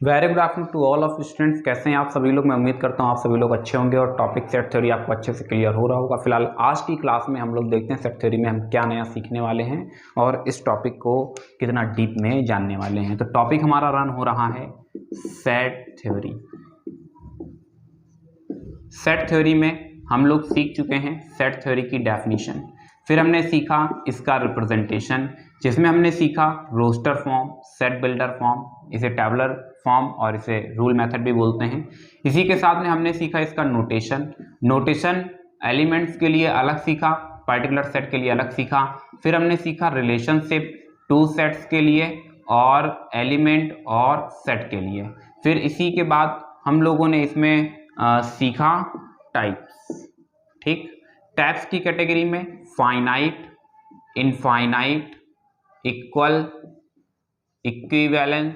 Very good afternoon to all of students. कैसे हैं आप सभी लोग? मैं उम्मीद करता हूं आप सभी लोग अच्छे होंगे और टॉपिक सेट थ्योरी आपको अच्छे से क्लियर हो रहा होगा। फिलहाल आज की क्लास में हम लोग देखते हैं सेट थ्योरी में हम क्या नया सीखने वाले हैं और इस टॉपिक को कितना डीप में जानने वाले हैं। तो टॉपिक हमारा रन हो रहा है सेट थ्योरी। सेट थ्योरी में हम लोग सीख चुके हैं सेट थ्योरी की डेफिनेशन, फिर हमने सीखा इसका रिप्रेजेंटेशन जिसमें हमने सीखा roster form, set builder form, इसे टेबलर फॉर्म और इसे रूल मेथड भी बोलते हैं। इसी के साथ में हमने सीखा इसका नोटेशन एलिमेंट्स के लिए अलग सीखा, पर्टिकुलर सेट के लिए अलग सीखा। फिर हमने सीखा रिलेशनशिप टू सेट्स के लिए और एलिमेंट और सेट के लिए। फिर इसी के बाद हम लोगों ने इसमें सीखा टाइप्स। ठीक, टाइप्स की कैटेगरी में फाइनाइट, इनफाइनाइट, इक्वल, इक्विवेलेंस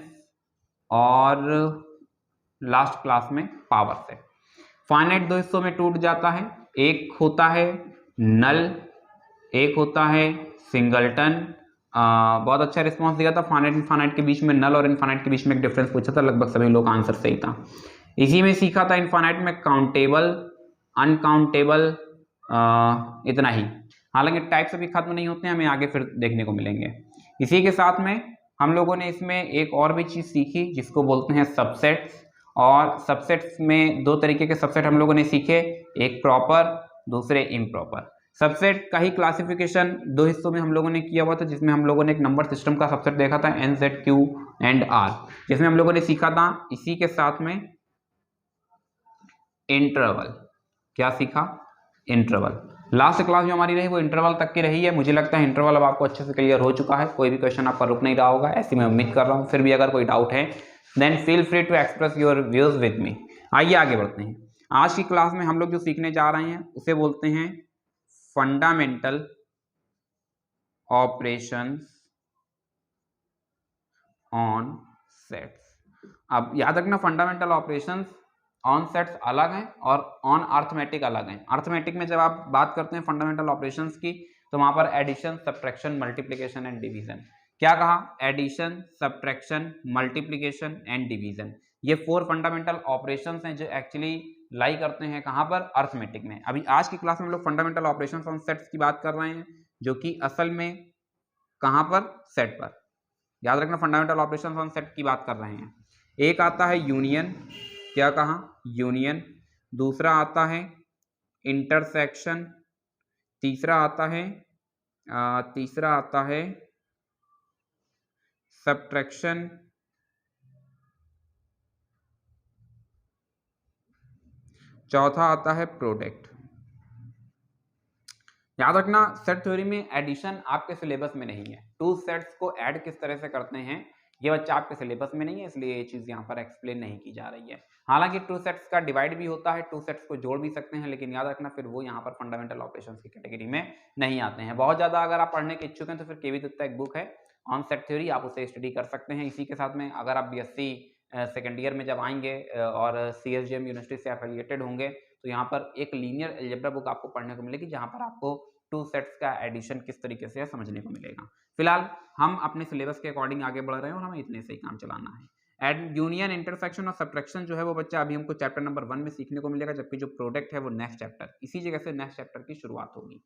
और लास्ट क्लास में पावर से। फाइनाइट दो हिस्सों में टूट जाता है, एक होता है नल, एक होता है सिंगलटन। बहुत अच्छा रिस्पांस दिया था। फाइनाइट इनफाइनाइट के बीच में, नल और इनफाइनाइट के बीच में एक डिफरेंस पूछा था, लगभग सभी लोग आंसर सही था। इसी में सीखा था इनफाइनाइट में काउंटेबल, अनकाउंटेबल, इतना ही। हालांकि टाइप्स अभी खत्म नहीं होते हैं, हमें आगे फिर देखने को मिलेंगे। इसी के साथ में हम लोगों ने इसमें एक और भी चीज सीखी जिसको बोलते हैं सबसेट्स। और सबसेट्स में दो तरीके के सबसेट हम लोगों ने सीखे, एक प्रॉपर, दूसरे इम्प्रॉपर। सबसेट का ही क्लासिफिकेशन दो हिस्सों में हम लोगों ने किया हुआ था, जिसमें हम लोगों ने एक नंबर सिस्टम का सबसेट देखा था N, Z, Q and R, जिसमें हम लोगों ने सीखा था इसी के साथ में इंटरवल। क्या सीखा? इंटरवल। लास्ट क्लास जो हमारी रही वो इंटरवल तक की रही है। मुझे लगता है इंटरवल अब आपको अच्छे से क्लियर हो चुका है, कोई भी क्वेश्चन आपका रुक नहीं रहा होगा, ऐसी मैं उम्मीद कर रहा हूँ। फिर भी अगर कोई डाउट है then feel free to express your views with me. आइए आगे बढ़ते हैं। आज की क्लास में हम लोग जो सीखने जा रहे हैं उसे बोलते हैं फंडामेंटल ऑपरेशंस ऑन सेट्स। अब याद रखना, फंडामेंटल ऑपरेशंस ऑन सेट्स अलग हैं और ऑन अर्थमेटिक अलग हैं। अर्थमेटिक में जब आप बात करते हैं फंडामेंटल ऑपरेशंस की तो वहां पर addition, subtraction, multiplication and division. क्या कहा? Addition, subtraction, multiplication and division. ये 4 फंडामेंटल ऑपरेशंस हैं जो एक्चुअली लाई करते हैं कहां पर? अर्थमेटिक में। अभी आज की क्लास में हम लोग फंडामेंटल ऑपरेशंस ऑन सेट्स की बात कर रहे हैं, जो कि असल में कहां पर? सेट पर। याद रखना, फंडामेंटल ऑपरेशंस ऑन सेट की बात कर रहे हैं। एक आता है यूनियन। क्या कहा? यूनियन। दूसरा आता है इंटरसेक्शन। तीसरा आता है सब्ट्रैक्शन। चौथा आता है प्रोडक्ट। याद रखना, सेट थ्योरी में एडिशन आपके सिलेबस में नहीं है। टू सेट्स को ऐड किस तरह से करते हैं ये बच्चा आपके सिलेबस में नहीं है, इसलिए ये चीज यहाँ पर एक्सप्लेन नहीं की जा रही है। हालांकि टू सेट्स का डिवाइड भी होता है, टू सेट्स को जोड़ भी सकते हैं, लेकिन याद रखना फिर वो यहाँ पर फंडामेंटल ऑपरेशंस की कैटेगरी में नहीं आते हैं। बहुत ज्यादा अगर आप पढ़ने के इच्छुक हैं तो फिर केवी दत्ता एक बुक है ऑन सेट थ्योरी, आप उसे स्टडी कर सकते हैं। इसी के साथ में अगर आप बीएससी सेकेंड ईयर में जब आएंगे और सीएसजेएम यूनिवर्सिटी से एफिलिएटेड होंगे तो यहाँ पर एक लीनियर अलजेब्रा बुक आपको पढ़ने को मिलेगी, जहाँ पर आपको टू सेट्स का एडिशन किस तरीके से समझने को मिलेगा। फिलहाल हम अपने सिलेबस के अकॉर्डिंग आगे बढ़ रहे हैं और हमें इतने से ही काम चलाना है। एड यूनियन, इंटरसेक्शन और सब्ट्रैक्शन जो है वो बच्चा अभी हमको चैप्टर नंबर 1 में सीखने को मिलेगा, जबकि जो प्रोडक्ट है वो नेक्स्ट चैप्टर, इसी जगह से नेक्स्ट चैप्टर की शुरुआत होगी।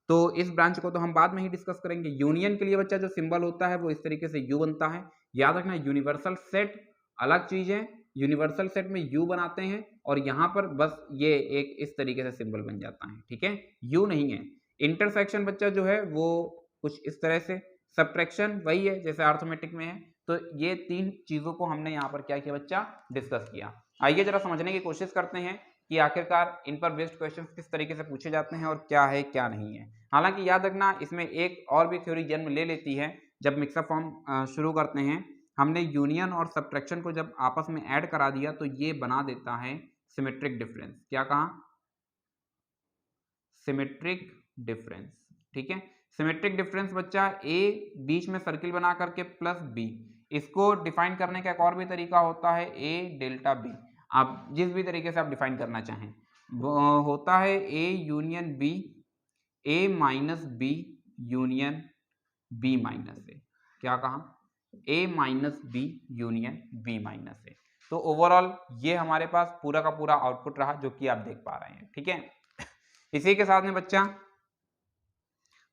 तो इस ब्रांच को तो हम बाद में ही डिस्कस करेंगे। यूनियन के लिए बच्चा जो सिंबल होता है वो इस तरीके से यू बनता है। याद रखना, यूनिवर्सल सेट अलग चीज है, यूनिवर्सल सेट में यू बनाते हैं और यहाँ पर बस ये एक इस तरीके से सिंबल बन जाता है, ठीक है, यू नहीं है। इंटरसेक्शन बच्चा जो है वो कुछ इस तरह से, सब्ट्रैक्शन वही है जैसे अर्थमेटिक में है। तो ये 3 चीजों को हमने यहाँ पर क्या किया बच्चा? डिस्कस किया। आइए जरा समझने की कोशिश करते हैं कि आखिरकार इन पर बेस्ड क्वेश्चंस किस तरीके से पूछे जाते हैं और क्या है क्या नहीं है। हालांकि याद रखना, इसमें एक और भी थ्योरी जन्म ले लेती है जब मिक्सअप फॉर्म शुरू करते हैं। हमने यूनियन और सब्ट्रैक्शन को जब आपस में ऐड करा दिया तो ये बना देता है सिमेट्रिक डिफरेंस। क्या कहा? सिमेट्रिक डिफरेंस, ठीक है। सिमेट्रिक डिफरेंस बच्चा ए बीच में सर्किल बना करके प्लस बी, इसको डिफाइन करने का एक और भी तरीका होता है ए डेल्टा बी। आप जिस भी तरीके से आप डिफाइन करना चाहें, वो होता है A union B, A minus B union B minus A. क्या कहा? A minus B union B minus A. तो ओवरऑल ये हमारे पास पूरा का पूरा आउटपुट रहा जो कि आप देख पा रहे हैं, ठीक है। इसी के साथ में बच्चा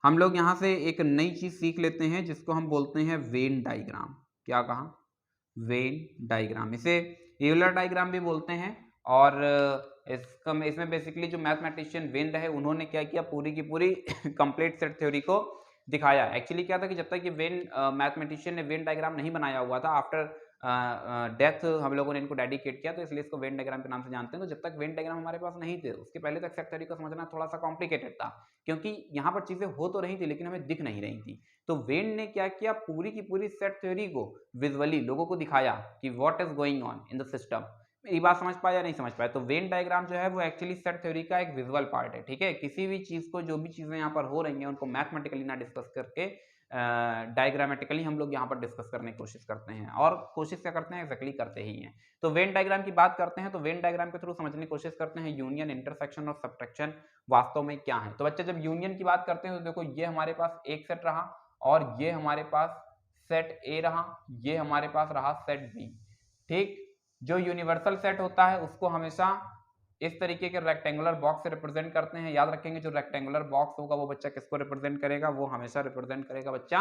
हम लोग यहाँ से एक नई चीज सीख लेते हैं जिसको हम बोलते हैं वेन डायग्राम। क्या कहा? Venn diagram. इसे यूलर डायग्राम भी बोलते हैं। और इसमें बेसिकली जो मैथमेटिशियन वेन रहे उन्होंने क्या किया, पूरी की पूरी कंप्लीट सेट थ्योरी को दिखाया। एक्चुअली क्या था कि जब तक ये वेन मैथमेटिशियन ने वेन डायग्राम नहीं बनाया हुआ था, आफ्टर डेथ हम लोगों ने इनको डेडिकेट किया, तो इसलिए इसको वेन डायग्राम के नाम से जानते हैं। तो जब तक वेन डायग्राम हमारे पास नहीं थे, उसके पहले तक सेट थ्योरी को समझना थोड़ा सा कॉम्प्लिकेटेड था, क्योंकि यहाँ पर चीजें हो तो रही थी लेकिन हमें दिख नहीं रही थी। तो वेन ने क्या किया, पूरी की पूरी सेट थ्योरी को विजुअली लोगों को दिखाया कि what is going on in the system. मेरी बात समझ पाया या नहीं समझ पाया? तो वेन डायग्राम जो है वो एक्चुअली सेट थ्योरी का एक विजुअल पार्ट है, ठीक है। किसी भी चीज को, जो भी चीजें यहाँ पर हो रही हैं, उनको मैथमेटिकली ना डिस्कस करके डायग्रामेटिकली हम लोग यहाँ पर डिस्कस करने की कोशिश करते हैं, और कोशिश क्या करते हैं, एक्जैक्टली करते ही हैं। तो वेन डायग्राम की बात करते हैं, तो वेन डायग्राम के थ्रू समझने की कोशिश करते हैं यूनियन, इंटरसेक्शन और सब्ट्रैक्शन वास्तव में क्या है। तो बच्चे जब यूनियन की बात करते हैं तो देखो ये हमारे पास एक सेट रहा, और ये हमारे पास सेट ए रहा, ये हमारे पास रहा सेट बी, ठीक। जो यूनिवर्सल सेट होता है उसको हमेशा इस तरीके के रेक्टेंगुलर बॉक्स से रिप्रेजेंट करते हैं। याद रखेंगे, जो रेक्टेंगुलर बॉक्स होगा वो बच्चा किसको रिप्रेजेंट करेगा, वो हमेशा रिप्रेजेंट करेगा बच्चा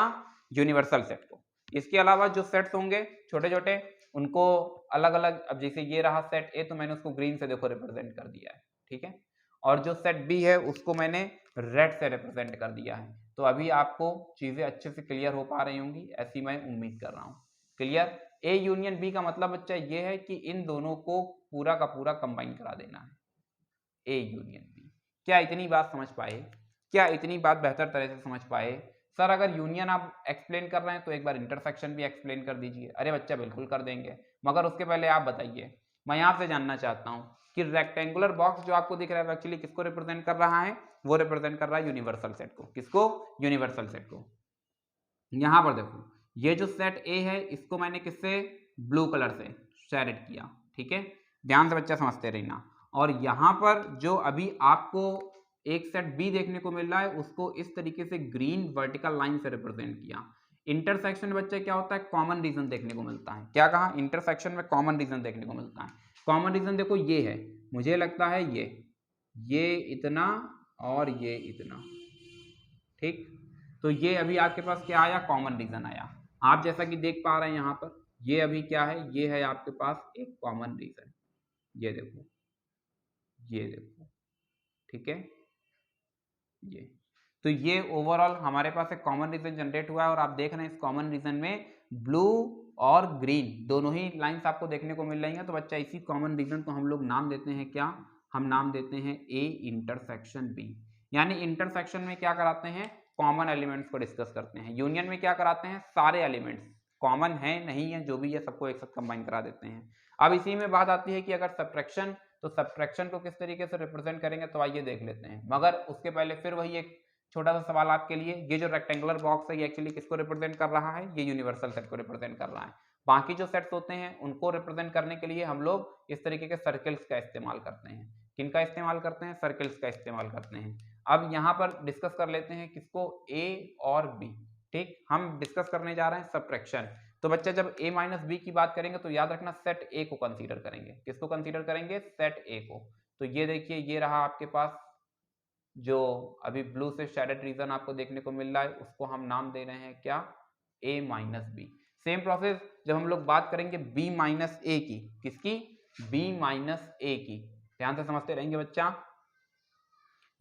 यूनिवर्सल सेट को। इसके अलावा जो सेट्स होंगे छोटे छोटे, उनको अलग अलग, अब जैसे ये रहा सेट ए, तो मैंने उसको ग्रीन से देखो रिप्रेजेंट कर दिया है, ठीक है। और जो सेट बी है उसको मैंने रेड से रिप्रेजेंट कर दिया है। तो अभी आपको चीजें अच्छे से क्लियर हो पा रही होंगी, ऐसी मैं उम्मीद कर रहा हूँ। क्लियर? ए यूनियन बी का मतलब बच्चा ये है कि इन दोनों को पूरा का पूरा कंबाइन करा देना है, ए यूनियन बी। क्या इतनी बात समझ पाए? क्या इतनी बात बेहतर तरह से समझ पाए? सर अगर यूनियन आप एक्सप्लेन कर रहे हैं तो एक बार इंटरसेक्शन भी एक्सप्लेन कर दीजिए। अरे बच्चा बिल्कुल कर देंगे, मगर उसके पहले आप बताइए, मैं आपसे जानना चाहता हूं कि रेक्टेंगुलर बॉक्स जो आपको दिख रहा है एक्चुअली किसको रिप्रेजेंट कर रहा है? वो रिप्रेजेंट कर रहा है यूनिवर्सल सेट को। किसको? यूनिवर्सल सेट को। यहां पर देखो, ये जो सेट ए है इसको मैंने किससे? ब्लू कलर से शेडेड किया, ठीक है। ध्यान से बच्चा समझते रहना। और यहां पर जो अभी आपको एक सेट बी देखने को मिल रहा है उसको इस तरीके से ग्रीन वर्टिकल लाइन से रिप्रेजेंट किया। इंटरसेक्शन में बच्चे क्या होता है, कॉमन रीजन देखने को मिलता है। क्या कहा? इंटरसेक्शन में कॉमन रीजन देखने को मिलता है। कॉमन रीजन देखो ये है, मुझे लगता है ये इतना और ये इतना, ठीक। तो ये अभी आपके पास क्या आया? कॉमन रीजन आया। आप जैसा कि देख पा रहे हैं यहाँ पर, ये अभी क्या है, ये है आपके पास एक कॉमन रीजन। ये देखो, ये देखो, ठीक है। ये तो ये ओवरऑल हमारे पास एक कॉमन रीजन जनरेट हुआ है, और आप देख रहे हैं इस कॉमन रीजन में ब्लू और ग्रीन दोनों ही लाइंस आपको देखने को मिल रही हैं। तो बच्चा इसी कॉमन रीजन को हम लोग नाम देते हैं क्या? हम नाम देते हैं ए इंटरसेक्शन बी। यानी इंटरसेक्शन में क्या कराते हैं? कॉमन एलिमेंट्स को डिस्कस करते हैं। यूनियन में क्या कराते हैं? सारे एलिमेंट्स कॉमन है नहीं है जो भी है सबको एक साथ कंबाइन करा देते हैं। अब इसी में बात आती है कि अगर सब्ट्रैक्शन, तो सब्ट्रैक्शन को किस तरीके से रिप्रेजेंट करेंगे, तो आइए देख लेते हैं। मगर उसके पहले फिर वही एक छोटा सा सवाल आपके लिए, ये जो रेक्टेंगुलर बॉक्स है ये एक्चुअली किसको रिप्रेजेंट कर रहा है? ये यूनिवर्सल सेट को रिप्रेजेंट कर रहा है। बाकी जो सेट्स होते हैं उनको रिप्रेजेंट करने के लिए हम लोग इस तरीके के सर्कल्स का इस्तेमाल करते हैं। किनका इस्तेमाल करते हैं? सर्कल्स का इस्तेमाल करते हैं। अब यहाँ पर डिस्कस कर लेते हैं किसको? ए और बी, ठीक। हम डिस्कस करने जा रहे हैं सब्ट्रैक्शन। तो बच्चा जब a माइनस बी की बात करेंगे तो याद रखना सेट ए को कंसीडर करेंगे। किसको कंसीडर करेंगे? सेट ए को। तो ये देखिए, ये रहा आपके पास जो अभी ब्लू से शेडेड रीजन आपको देखने को मिल रहा है, उसको हम नाम दे रहे हैं क्या? a minus B. Same process जब हम लोग बात करेंगे b माइनस ए की, किसकी? b माइनस ए की। ध्यान से समझते रहेंगे बच्चा।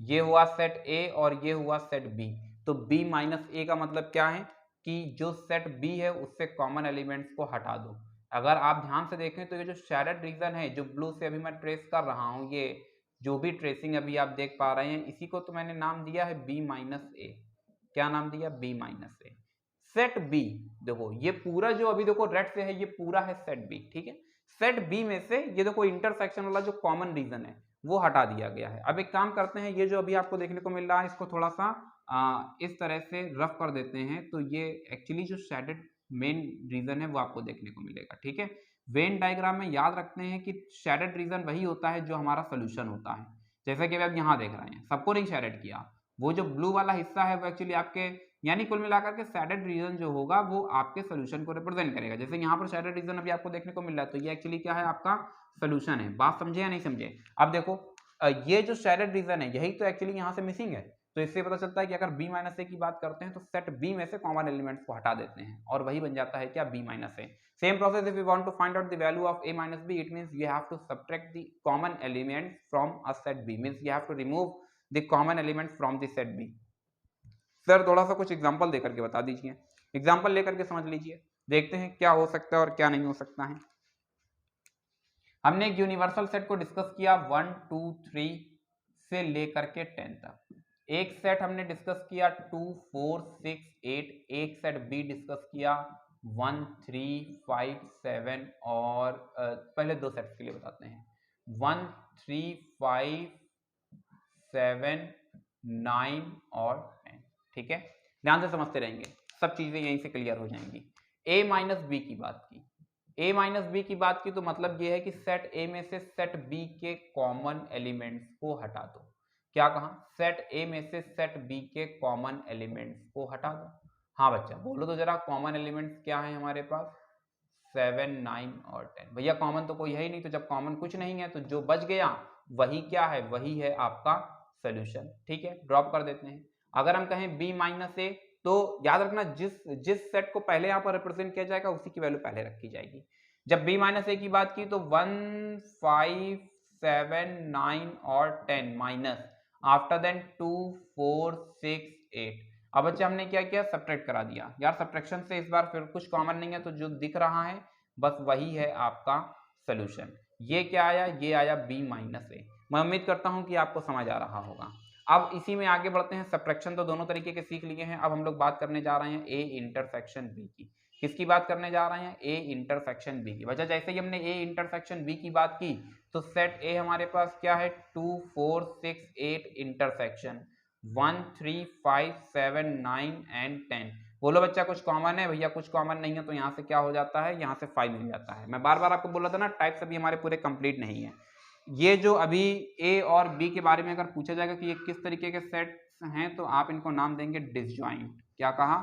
ये हुआ सेट ए और ये हुआ सेट बी। तो b माइनस ए का मतलब क्या है कि जो सेट बी है उससे कॉमन एलिमेंट्स को हटा दो। अगर आप ध्यान से देखें तो ये जो शेडेड रीजन है जो ब्लू से अभी मैं ट्रेस कर रहा हूं, ये जो भी ट्रेसिंग अभी आप देख पा रहे हैं, इसी को तो मैंने नाम दिया है b माइनस ए। क्या नाम दिया? b माइनस ए। सेट बी देखो, ये पूरा जो अभी देखो रेड से है, ये पूरा है सेट बी, ठीक है। सेट बी में से ये देखो इंटरसेक्शन वाला जो कॉमन रीजन है वो हटा दिया गया है। अब एक काम करते हैं, ये जो अभी आपको देखने को मिल रहा है इसको थोड़ा सा इस तरह से रफ कर देते हैं, तो ये एक्चुअली जो शेडेड मेन रीजन है वो आपको देखने को मिलेगा, ठीक है। वेन डायग्राम में याद रखते हैं कि शेडेड रीजन वही होता है जो हमारा सोल्यूशन होता है। जैसा कि आप यहाँ देख रहे हैं, सबको नहीं शेडेड किया, वो जो ब्लू वाला हिस्सा है वो एक्चुअली आपके यानी कुल मिलाकर के शेडेड रीजन जो होगा वो आपके सोल्यूशन को रिप्रेजेंट करेगा। जैसे यहाँ पर शेडेड रीजन अभी आपको देखने को मिल रहा है, तो ये एक्चुअली क्या है, आपका सोल्यूशन है। बात समझे या नहीं समझे? अब देखो ये जो शेडेड रीजन है यही तो एक्चुअली यहाँ से मिसिंग है। तो इससे पता चलता है कि अगर b माइनस ए की बात करते हैं तो सेट b में से कॉमन एलिमेंट्स को हटा देते हैं और वही बन जाता है क्या, b minus A. Same process if you want to find out the value of a minus b, it means you have to subtract the common element from a set b, means you have to remove the common element from the set b। Sir थोड़ा सा कुछ example देकर के बता दीजिए, example लेकर के समझ लीजिए, देखते हैं क्या हो सकता है और क्या नहीं हो सकता है। हमने एक यूनिवर्सल सेट को डिस्कस किया 1 2 3 से लेकर के 10 तक। एक सेट हमने डिस्कस किया 2 4 6 8, एक सेट बी डिस्कस किया 1 3 5 7 और पहले दो सेट्स के लिए बताते हैं 1 3 5 7 9 और 10। ठीक है, ध्यान से समझते रहेंगे, सब चीजें यहीं से क्लियर हो जाएंगी। a माइनस बी की बात की, a माइनस बी की बात की तो मतलब ये है कि सेट a में से सेट b के कॉमन एलिमेंट्स को हटा दो। क्या कहा, सेट a में से सेट b के कॉमन एलिमेंट्स को हटा दो। हाँ बच्चा बोलो तो जरा, कॉमन एलिमेंट्स क्या है हमारे पास, 7 9 और 10। भैया कॉमन तो कोई है ही नहीं, तो जब कॉमन कुछ नहीं है तो जो बच गया वही क्या है, वही है आपका सोल्यूशन। ठीक है, ड्रॉप कर देते हैं। अगर हम कहें b माइनस ए, तो याद रखना जिस सेट को पहले यहाँ पर रिप्रेजेंट किया जाएगा उसी की वैल्यू पहले रखी जाएगी। जब b माइनस ए की बात की तो 1 5 7 9 और 10 माइनस आफ्टर देन 2 4 6 8। अब बच्चे हमने क्या किया, सब्ट्रैक्ट करा दिया। यार सब्ट्रैक्शन से इस बार फिर कुछ कॉमन नहीं है, तो जो दिख रहा है बस वही है आपका सोल्यूशन। ये क्या आया, ये आया b माइनस ए। मैं उम्मीद करता हूं कि आपको समझ आ रहा होगा। अब इसी में आगे बढ़ते हैं, सब्ट्रैक्शन तो दोनों तरीके के सीख लिए हैं। अब हम लोग बात करने जा रहे हैं a इंटरसेक्शन b की। किसकी बात करने जा रहे हैं, a इंटरसेक्शन b की। वजह जैसे ही हमने a इंटरसेक्शन b की बात की तो सेट a हमारे पास क्या है, 2 4 6 8 इंटरसेक्शन 1 3 5 7 9 एंड 10। बोलो बच्चा कुछ कॉमन है, भैया कुछ कॉमन नहीं है, तो यहाँ से क्या हो जाता है, यहाँ से 5 मिल जाता है। मैं बार बार आपको बोल रहा था ना, टाइप्स अभी हमारे पूरे कंप्लीट नहीं है। ये जो अभी ए और बी के बारे में अगर पूछा जाएगा कि ये किस तरीके के सेट्स हैं, तो आप इनको नाम देंगे डिसजॉइंट। क्या कहा,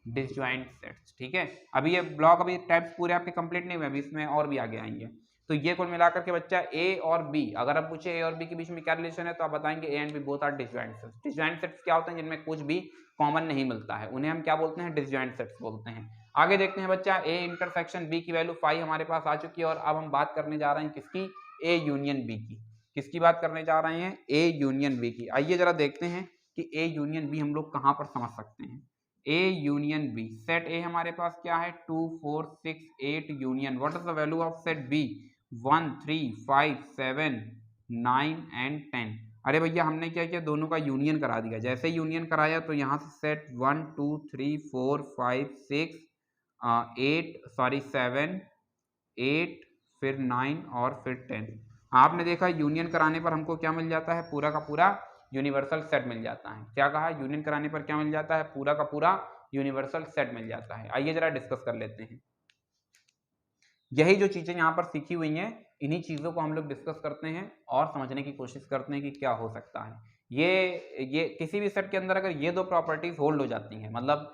डिसजॉइंट सेट्स। ठीक है, अभी ये ब्लॉक अभी टाइप्स पूरे आपके कंप्लीट नहीं हुए, अभी इसमें और भी आगे आएंगे। तो ये कुल मिलाकर के बच्चा ए और बी, अगर आप पूछे ए और बी के बीच में क्या रिलेशन है, तो आप बताएंगे A and B both are disjoint sets. Disjoint sets क्या होते हैं, जिनमें कुछ भी कॉमन नहीं मिलता है, उन्हें हम क्या बोलते हैं, डिसजॉइंट सेट्स बोलते हैं। आगे देखते हैं बच्चा, ए इंटरसेक्शन बी की वैल्यू 5 हमारे पास आ चुकी है, और अब हम बात करने जा रहे हैं किसकी, ए यूनियन बी की। किसकी बात करने जा रहे हैं, ए यूनियन बी की। आइए जरा देखते हैं कि ए यूनियन बी हम लोग कहां पर समझ सकते हैं। A union B, set A हमारे पास क्या है, 2 4 6 8 union, what is the value of set B, 1 3 5 7 9 and 10। अरे भैया हमने क्या किया, दोनों का यूनियन करा दिया। जैसे यूनियन कराया तो यहाँ से सेट 1 2 3 4 5 6 8 सॉरी 7 8 फिर 9 और फिर 10। आपने देखा यूनियन कराने पर हमको क्या मिल जाता है, पूरा का पूरा यूनिवर्सल सेट मिल जाता है। क्या कहा, यूनियन कराने पर क्या मिल जाता है, पूरा का पूरा यूनिवर्सल सेट मिल जाता है। आइए जरा डिस्कस कर लेते हैं। यही जो चीजें यहाँ पर सीखी हुई हैं, इन्हीं चीजों को हम लोग डिस्कस करते हैं और समझने की कोशिश करते हैं कि क्या हो सकता है। ये किसी भी सेट के अंदर अगर ये दो प्रॉपर्टीज होल्ड हो जाती हैं, मतलब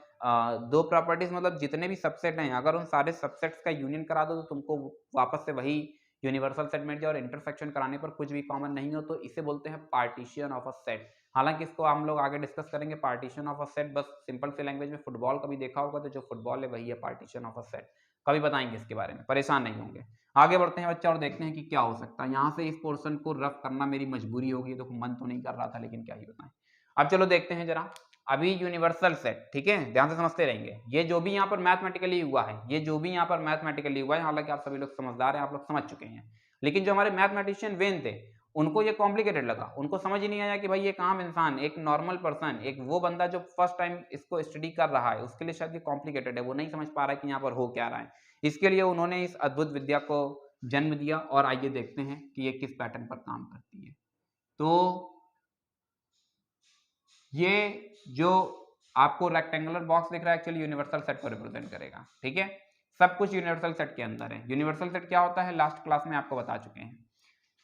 दो प्रॉपर्टीज मतलब जितने भी सबसेट हैं, अगर उन सारे सबसेट्स का यूनियन करा दो तो तुमको वापस से वही यूनिवर्सल सेट मिल जाए, और इंटरसेक्शन कराने पर कुछ भी कॉमन नहीं हो, तो इसे बोलते हैं पार्टीशन ऑफ अ सेट। हालांकि इसको हम लोग आगे डिस्कस करेंगे, पार्टीशन ऑफ अ सेट बस सिंपल सी लैंग्वेज में फुटबॉल कभी देखा होगा तो जो फुटबॉल है वही है पार्टीशन ऑफ अ सेट। कभी बताएंगे इसके बारे में, परेशान नहीं होंगे। आगे बढ़ते हैं बच्चा और देखते हैं कि क्या हो सकता है। यहाँ से इस पोर्शन को रफ करना मेरी मजबूरी होगी, तो मन तो नहीं कर रहा था लेकिन क्या ही बताएं। अब चलो देखते हैं जरा, अभी यूनिवर्सल सेट, ठीक है, ध्यान से समझते रहेंगे। ये जो भी यहाँ पर मैथमेटिकली हुआ है, ये जो भी यहाँ पर मैथमेटिकली हुआ है, हालांकि आप सभी लोग समझदार हैं, आप लोग समझ चुके हैं, लेकिन जो हमारे मैथमेटिशियन वेन थे उनको ये कॉम्प्लिकेटेड लगा। उनको समझ ही नहीं आया कि भाई एक आम इंसान, एक नॉर्मल पर्सन, एक वो बंदा जो फर्स्ट टाइम इसको स्टडी कर रहा है, उसके लिए शायद ये कॉम्प्लिकेटेड है, वो नहीं समझ पा रहा है कि यहाँ पर हो क्या रहा है। इसके लिए उन्होंने इस अद्भुत विद्या को जन्म दिया, और आइए देखते हैं कि ये किस पैटर्न पर काम करती है। तो ये जो आपको रेक्टेंगुलर बॉक्स दिख रहा है, एक्चुअली यूनिवर्सल सेट को रिप्रेजेंट करेगा। ठीक है, सब कुछ यूनिवर्सल सेट के अंदर है। यूनिवर्सल सेट क्या होता है, लास्ट क्लास में आपको बता चुके हैं।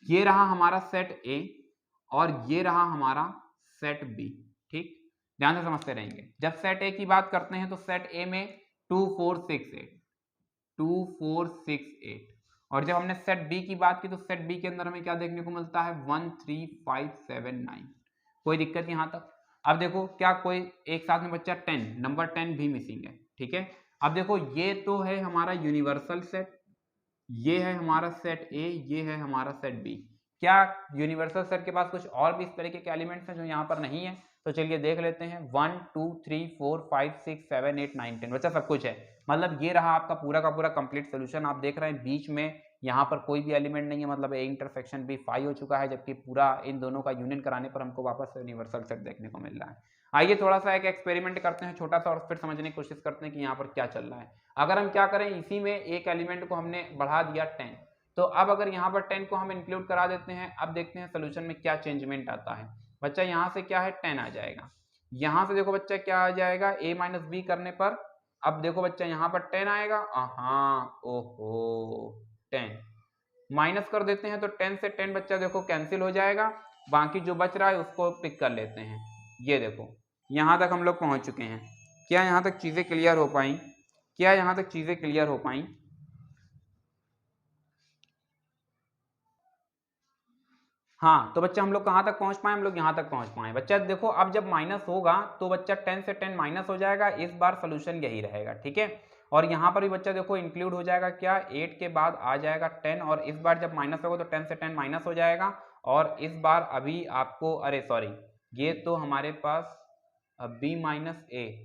ये रहा हमारा सेट ए और ये रहा हमारा सेट बी। ठीक, ध्यान से समझते रहेंगे। जब सेट ए की बात करते हैं तो सेट ए में 2 4 6 8 2 4 6 8, और जब हमने सेट बी की बात की तो सेट बी के अंदर हमें क्या देखने को मिलता है 1 3 5 7 9। कोई दिक्कत यहाँ तक? अब देखो क्या कोई एक साथ में बच्चा 10 नंबर 10 भी मिसिंग है, ठीक है। अब देखो ये तो है हमारा यूनिवर्सल सेट, ये है हमारा सेट ए, ये है हमारा सेट बी। क्या यूनिवर्सल सेट के पास कुछ और भी इस तरीके के एलिमेंट्स हैं जो यहाँ पर नहीं है? तो चलिए देख लेते हैं। 1 2 3 4 5 6 7 8 9 10 बच्चा सब कुछ है। मतलब ये रहा आपका पूरा का पूरा कंप्लीट सोल्यूशन। आप देख रहे हैं बीच में यहाँ पर कोई भी एलिमेंट नहीं है, मतलब ए इंटरसेक्शन बी 5 हो चुका है, जबकि पूरा इन दोनों का यूनियन कराने पर हमको वापस से यूनिवर्सल सेट देखने को मिल रहा है। आइए थोड़ा सा एक एक्सपेरिमेंट करते हैं छोटा सा, और फिर समझने की कोशिश करते हैं कि यहाँ पर क्या चल रहा है। अगर हम क्या करें, इसी में एक एलिमेंट को हमने बढ़ा दिया 10, तो अब अगर यहाँ पर 10 को हम इंक्लूड करा देते हैं, अब देखते हैं सोल्यूशन में क्या चेंजमेंट आता है। बच्चा यहाँ से क्या है 10 आ जाएगा, यहाँ से देखो बच्चा क्या आ जाएगा a माइनस बी करने पर। अब देखो बच्चा यहाँ पर 10 आएगा, हाँ ओहो 10 माइनस कर देते हैं तो 10 से 10 बच्चा देखो कैंसिल हो जाएगा, बाकी जो बच रहा है उसको पिक कर लेते हैं। ये देखो यहाँ तक हम लोग पहुँच चुके हैं। क्या यहाँ तक चीज़ें क्लियर हो पाई? क्या यहाँ तक चीज़ें क्लियर हो पाई? हाँ, तो बच्चा हम लोग कहाँ तक पहुँच पाए? हम लोग यहाँ तक पहुँच पाए। बच्चा देखो अब जब माइनस होगा तो बच्चा 10 से 10 माइनस हो जाएगा, इस बार सोल्यूशन यही रहेगा, ठीक है। और यहाँ पर भी बच्चा देखो इंक्लूड हो जाएगा क्या, 8 के बाद आ जाएगा 10, और इस बार जब माइनस होगा तो 10 से 10 माइनस हो जाएगा, और इस बार अभी आपको अरे सॉरी, ये तो हमारे पास बी माइनस ए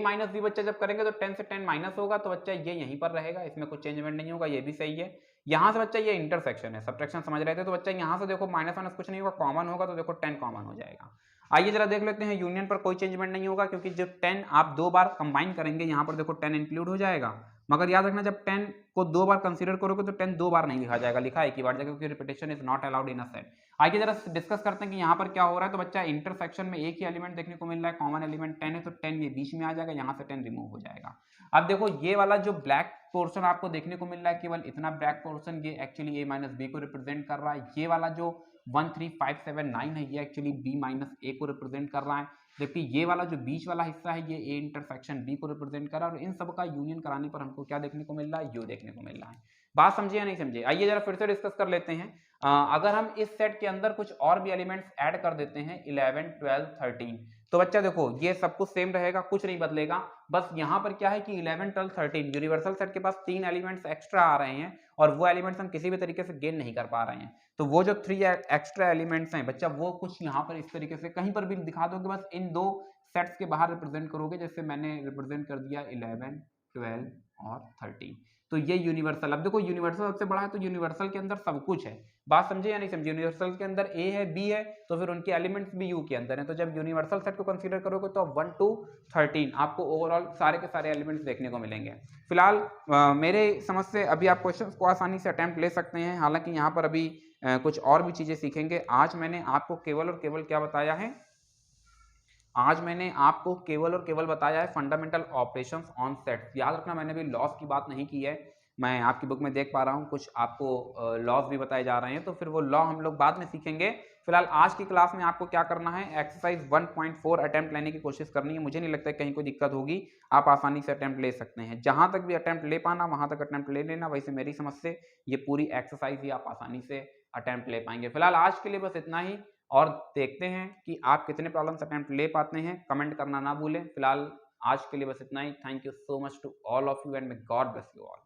माइनस बी बच्चा जब करेंगे तो 10 से 10 माइनस होगा, तो बच्चा ये यहीं पर रहेगा, इसमें कुछ चेंजमेंट नहीं होगा, ये भी सही है। यहाँ से बच्चा ये इंटरसेक्शन है, सब्ट्रैक्शन समझ रहे थे, तो बच्चा यहाँ से देखो माइनस माइनस कुछ नहीं होगा, कॉमन होगा, तो देखो 10 कॉमन हो जाएगा। आइए जरा देख लेते हैं, यूनियन पर कोई चेंजमेंट नहीं होगा, क्योंकि जब 10 आप दो बार कंबाइन करेंगे यहाँ पर देखो 10 इंक्लूड हो जाएगा, मगर याद रखना जब 10 को दो बार कंसीडर करोगे तो 10 दो बार नहीं लिखा जाएगा, लिखा एक ही बार जाएगा, क्योंकि repetition is not allowed in a set. आइए जरा डिस्कस करते हैं कि यहाँ पर क्या हो रहा है। तो बच्चा इंटरसेक्शन में एक ही एलिमेंट देखने को मिल रहा है, कॉमन एलिमेंट 10 है, तो 10 ये बीच में आ जाएगा, यहाँ से 10 रिमूव हो जाएगा। अब देखो ये वाला जो ब्लैक पोर्शन आपको देखने को मिल रहा है, केवल इतना ब्लैक पोर्शन, ये एक्चुअली a माइनस बी को रिप्रेजेंट कर रहा है। ये वाला जो 1 3 5 7 9 है, ये एक्चुअली b माइनस ए को रिप्रेजेंट कर रहा है, जबकि ये वाला जो बीच वाला हिस्सा है ये a इंटरसेक्शन b को रिप्रेजेंट कर रहा है। और इन सब का यूनियन कराने पर हमको क्या देखने को मिल रहा है, यू देखने को मिल रहा है। बात समझे या नहीं समझे? आइए जरा फिर से डिस्कस कर लेते हैं। अगर हम इस सेट के अंदर कुछ और भी एलिमेंट्स ऐड कर देते हैं 11 12 13, तो बच्चा देखो ये सब कुछ सेम रहेगा, कुछ नहीं बदलेगा। बस यहाँ पर क्या है कि 11 12 13 यूनिवर्सल सेट के पास 3 एलिमेंट्स एक्स्ट्रा आ रहे हैं, और वो एलिमेंट्स हम किसी भी तरीके से गेन नहीं कर पा रहे हैं। तो वो जो 3 एक्स्ट्रा एलिमेंट्स हैं बच्चा, वो कुछ यहाँ पर इस तरीके से कहीं पर भी दिखा दोगे, बस इन दो सेट्स के बाहर रिप्रेजेंट करोगे, जैसे मैंने रिप्रेजेंट कर दिया 11 12 और 13। तो ये यूनिवर्सल, अब देखो यूनिवर्सल सबसे बड़ा है, तो यूनिवर्सल के अंदर सब कुछ है। बात समझे या नहीं समझे? यूनिवर्सल के अंदर ए है बी है, तो फिर उनके एलिमेंट्स भी यू के अंदर हैं। तो जब यूनिवर्सल सेट को कंसीडर करोगे तो 1 to 13 आपको ओवरऑल सारे के सारे एलिमेंट्स देखने को मिलेंगे। फिलहाल मेरे समझ से अभी आप क्वेश्चंस को आसानी से अटेम्प्ट ले सकते हैं, हालांकि यहाँ पर अभी कुछ और भी चीज़ें सीखेंगे। आज मैंने आपको केवल और केवल क्या बताया है, आज मैंने आपको केवल और केवल बताया है फंडामेंटल ऑपरेशंस ऑन सेट्स। याद रखना मैंने भी लॉस की बात नहीं की है, मैं आपकी बुक में देख पा रहा हूँ कुछ आपको लॉस भी बताए जा रहे हैं, तो फिर वो लॉ हम लोग बाद में सीखेंगे। फिलहाल आज की क्लास में आपको क्या करना है, एक्सरसाइज 1.4 अटेम्प्ट लेने की कोशिश करनी है। मुझे नहीं लगता कहीं कोई दिक्कत होगी, आप आसानी से अटेम्प्ट ले सकते हैं। जहां तक भी अटेम्प्ट ले पाना वहां तक अटेम्प्ट ले लेना, वैसे मेरी समझ से ये पूरी एक्सरसाइज ही आप आसानी से अटेम्प्ट ले पाएंगे। फिलहाल आज के लिए बस इतना ही, और देखते हैं कि आप कितने प्रॉब्लम्स अटेम्प्ट ले पाते हैं। कमेंट करना ना भूलें। फिलहाल आज के लिए बस इतना ही। Thank you so much to all of you and may god bless you all.